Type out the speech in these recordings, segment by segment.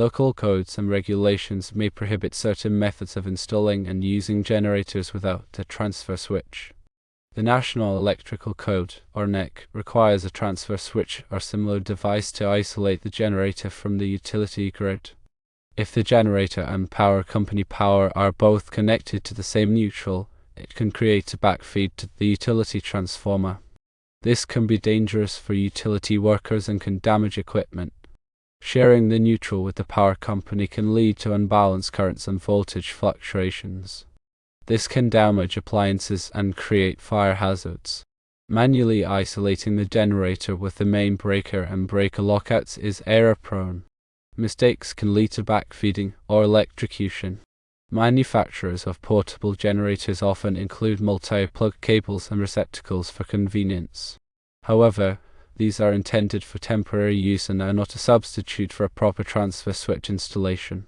Local codes and regulations may prohibit certain methods of installing and using generators without a transfer switch. The National Electrical Code, or NEC, requires a transfer switch or similar device to isolate the generator from the utility grid. If the generator and power company power are both connected to the same neutral, it can create a backfeed to the utility transformer. This can be dangerous for utility workers and can damage equipment. Sharing the neutral with the power company can lead to unbalanced currents and voltage fluctuations. This can damage appliances and create fire hazards. Manually isolating the generator with the main breaker and breaker lockouts is error-prone. Mistakes can lead to backfeeding or electrocution. Manufacturers of portable generators often include multi-plug cables and receptacles for convenience. However, these are intended for temporary use and are not a substitute for a proper transfer switch installation.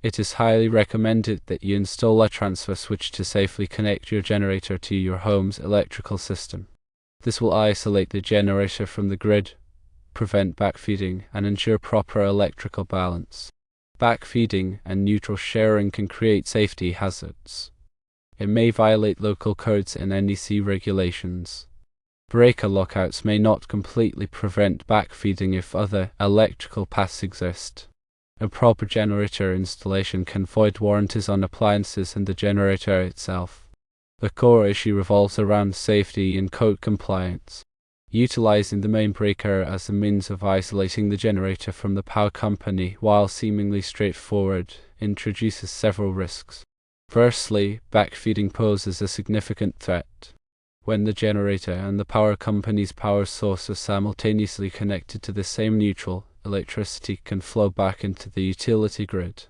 It is highly recommended that you install a transfer switch to safely connect your generator to your home's electrical system. This will isolate the generator from the grid, prevent backfeeding, and ensure proper electrical balance. Backfeeding and neutral sharing can create safety hazards. It may violate local codes and NEC regulations. Breaker lockouts may not completely prevent backfeeding if other electrical paths exist. A proper generator installation can void warranties on appliances and the generator itself. The core issue revolves around safety and code compliance. Utilizing the main breaker as a means of isolating the generator from the power company, while seemingly straightforward, introduces several risks. Firstly, backfeeding poses a significant threat. When the generator and the power company's power source are simultaneously connected to the same neutral, electricity can flow back into the utility grid.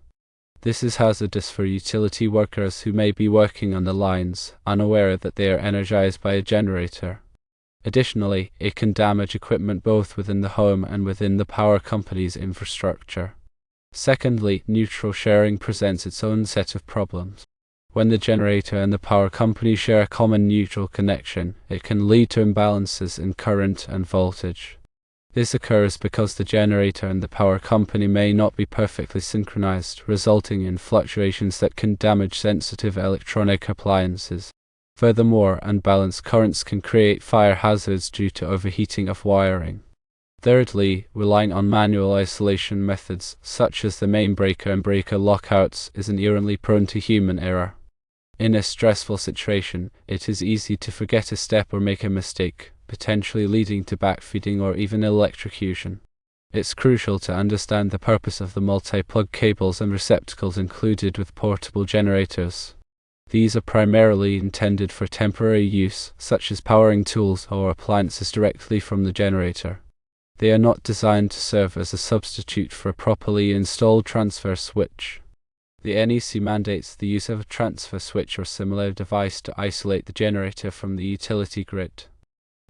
This is hazardous for utility workers who may be working on the lines, unaware that they are energized by a generator. Additionally, it can damage equipment both within the home and within the power company's infrastructure. Secondly, neutral sharing presents its own set of problems. When the generator and the power company share a common neutral connection, it can lead to imbalances in current and voltage. This occurs because the generator and the power company may not be perfectly synchronized, resulting in fluctuations that can damage sensitive electronic appliances. Furthermore, unbalanced currents can create fire hazards due to overheating of wiring. Thirdly, relying on manual isolation methods, such as the main breaker and breaker lockouts, is inherently prone to human error. In a stressful situation, it is easy to forget a step or make a mistake, potentially leading to backfeeding or even electrocution. It's crucial to understand the purpose of the multi-plug cables and receptacles included with portable generators. These are primarily intended for temporary use, such as powering tools or appliances directly from the generator. They are not designed to serve as a substitute for a properly installed transfer switch. The NEC mandates the use of a transfer switch or similar device to isolate the generator from the utility grid.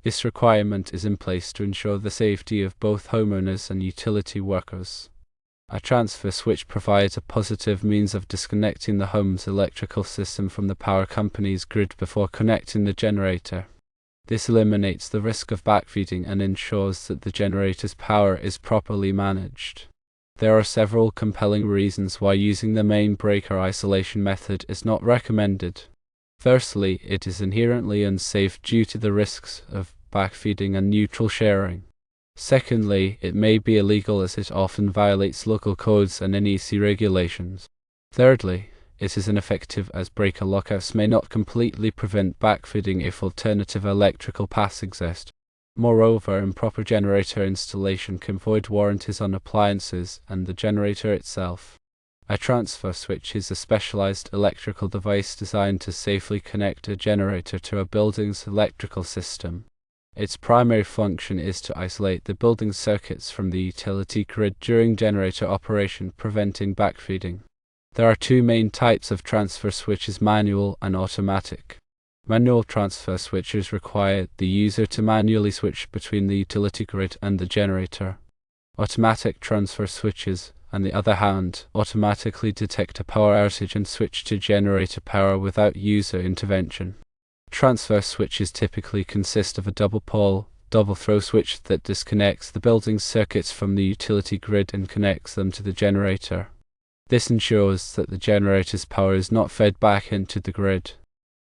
This requirement is in place to ensure the safety of both homeowners and utility workers. A transfer switch provides a positive means of disconnecting the home's electrical system from the power company's grid before connecting the generator. This eliminates the risk of backfeeding and ensures that the generator's power is properly managed. There are several compelling reasons why using the main breaker isolation method is not recommended. Firstly, it is inherently unsafe due to the risks of backfeeding and neutral sharing. Secondly, it may be illegal as it often violates local codes and NEC regulations. Thirdly, it is ineffective as breaker lockouts may not completely prevent backfeeding if alternative electrical paths exist. Moreover, improper generator installation can void warranties on appliances and the generator itself. A transfer switch is a specialized electrical device designed to safely connect a generator to a building's electrical system. Its primary function is to isolate the building circuits from the utility grid during generator operation, preventing backfeeding. There are two main types of transfer switches: manual and automatic. Manual transfer switches require the user to manually switch between the utility grid and the generator. Automatic transfer switches, on the other hand, automatically detect a power outage and switch to generator power without user intervention. Transfer switches typically consist of a double pole, double throw switch that disconnects the building's circuits from the utility grid and connects them to the generator. This ensures that the generator's power is not fed back into the grid.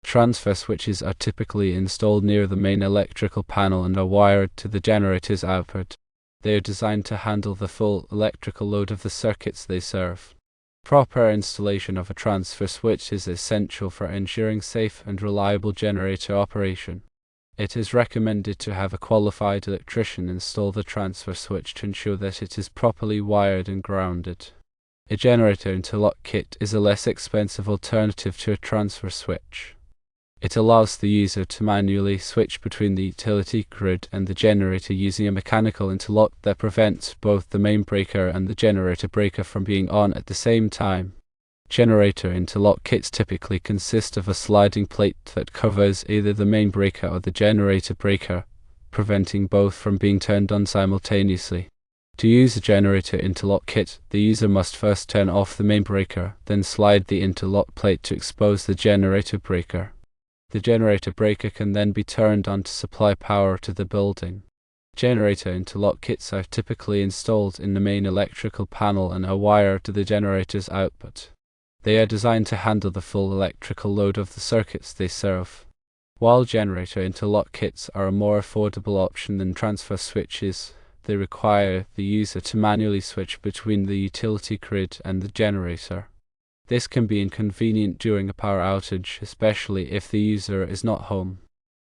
Transfer switches are typically installed near the main electrical panel and are wired to the generator's output. They are designed to handle the full electrical load of the circuits they serve. Proper installation of a transfer switch is essential for ensuring safe and reliable generator operation. It is recommended to have a qualified electrician install the transfer switch to ensure that it is properly wired and grounded. A generator interlock kit is a less expensive alternative to a transfer switch. It allows the user to manually switch between the utility grid and the generator using a mechanical interlock that prevents both the main breaker and the generator breaker from being on at the same time. Generator interlock kits typically consist of a sliding plate that covers either the main breaker or the generator breaker, preventing both from being turned on simultaneously. To use a generator interlock kit, the user must first turn off the main breaker, then slide the interlock plate to expose the generator breaker. The generator breaker can then be turned on to supply power to the building. Generator interlock kits are typically installed in the main electrical panel and are wired to the generator's output. They are designed to handle the full electrical load of the circuits they serve. While generator interlock kits are a more affordable option than transfer switches, they require the user to manually switch between the utility grid and the generator. This can be inconvenient during a power outage, especially if the user is not home.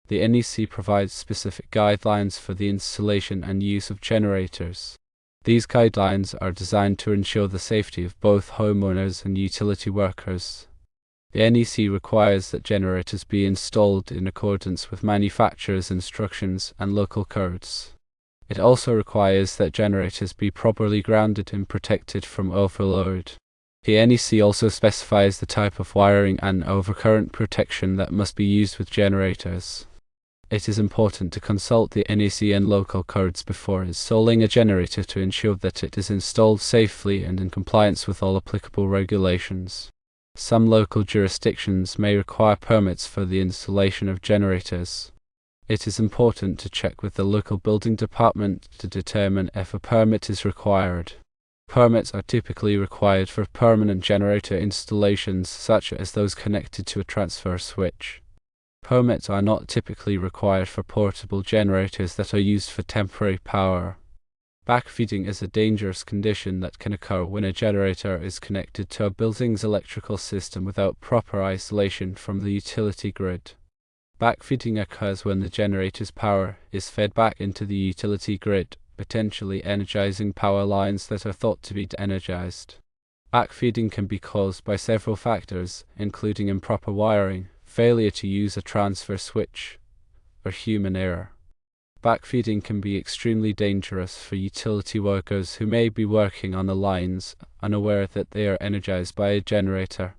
The NEC provides specific guidelines for the installation and use of generators. These guidelines are designed to ensure the safety of both homeowners and utility workers. The NEC requires that generators be installed in accordance with manufacturer's instructions and local codes. It also requires that generators be properly grounded and protected from overload. The NEC also specifies the type of wiring and overcurrent protection that must be used with generators. It is important to consult the NEC and local codes before installing a generator to ensure that it is installed safely and in compliance with all applicable regulations. Some local jurisdictions may require permits for the installation of generators. It is important to check with the local building department to determine if a permit is required. Permits are typically required for permanent generator installations such as those connected to a transfer switch. Permits are not typically required for portable generators that are used for temporary power. Backfeeding is a dangerous condition that can occur when a generator is connected to a building's electrical system without proper isolation from the utility grid. Backfeeding occurs when the generator's power is fed back into the utility grid, potentially energizing power lines that are thought to be de-energized. Backfeeding can be caused by several factors, including improper wiring, failure to use a transfer switch, or human error. Backfeeding can be extremely dangerous for utility workers who may be working on the lines, unaware that they are energized by a generator.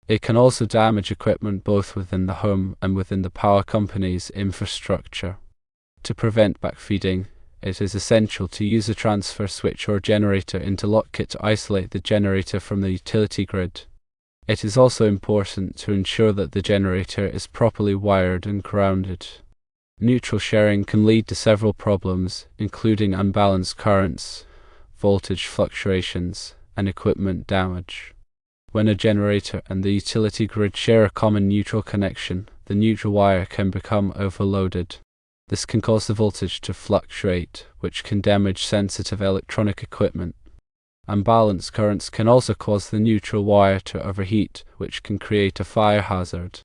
It can also damage equipment both within the home and within the power company's infrastructure. To prevent backfeeding, it is essential to use a transfer switch or generator interlock kit to isolate the generator from the utility grid. It is also important to ensure that the generator is properly wired and grounded. Neutral sharing can lead to several problems, including unbalanced currents, voltage fluctuations, and equipment damage. When a generator and the utility grid share a common neutral connection, the neutral wire can become overloaded. This can cause the voltage to fluctuate, which can damage sensitive electronic equipment. Unbalanced currents can also cause the neutral wire to overheat, which can create a fire hazard.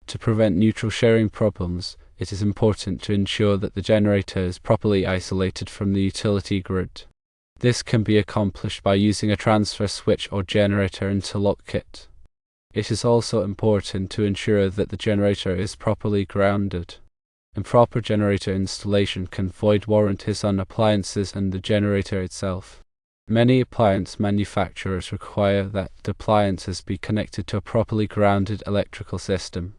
To prevent neutral sharing problems, it is important to ensure that the generator is properly isolated from the utility grid. This can be accomplished by using a transfer switch or generator interlock kit. It is also important to ensure that the generator is properly grounded. Improper generator installation can void warranties on appliances and the generator itself. Many appliance manufacturers require that the appliances be connected to a properly grounded electrical system.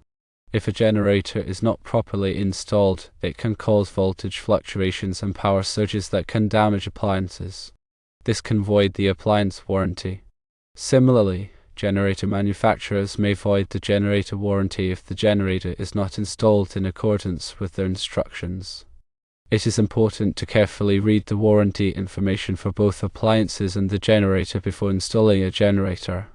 If a generator is not properly installed, it can cause voltage fluctuations and power surges that can damage appliances. This can void the appliance warranty. Similarly, generator manufacturers may void the generator warranty if the generator is not installed in accordance with their instructions. It is important to carefully read the warranty information for both appliances and the generator before installing a generator.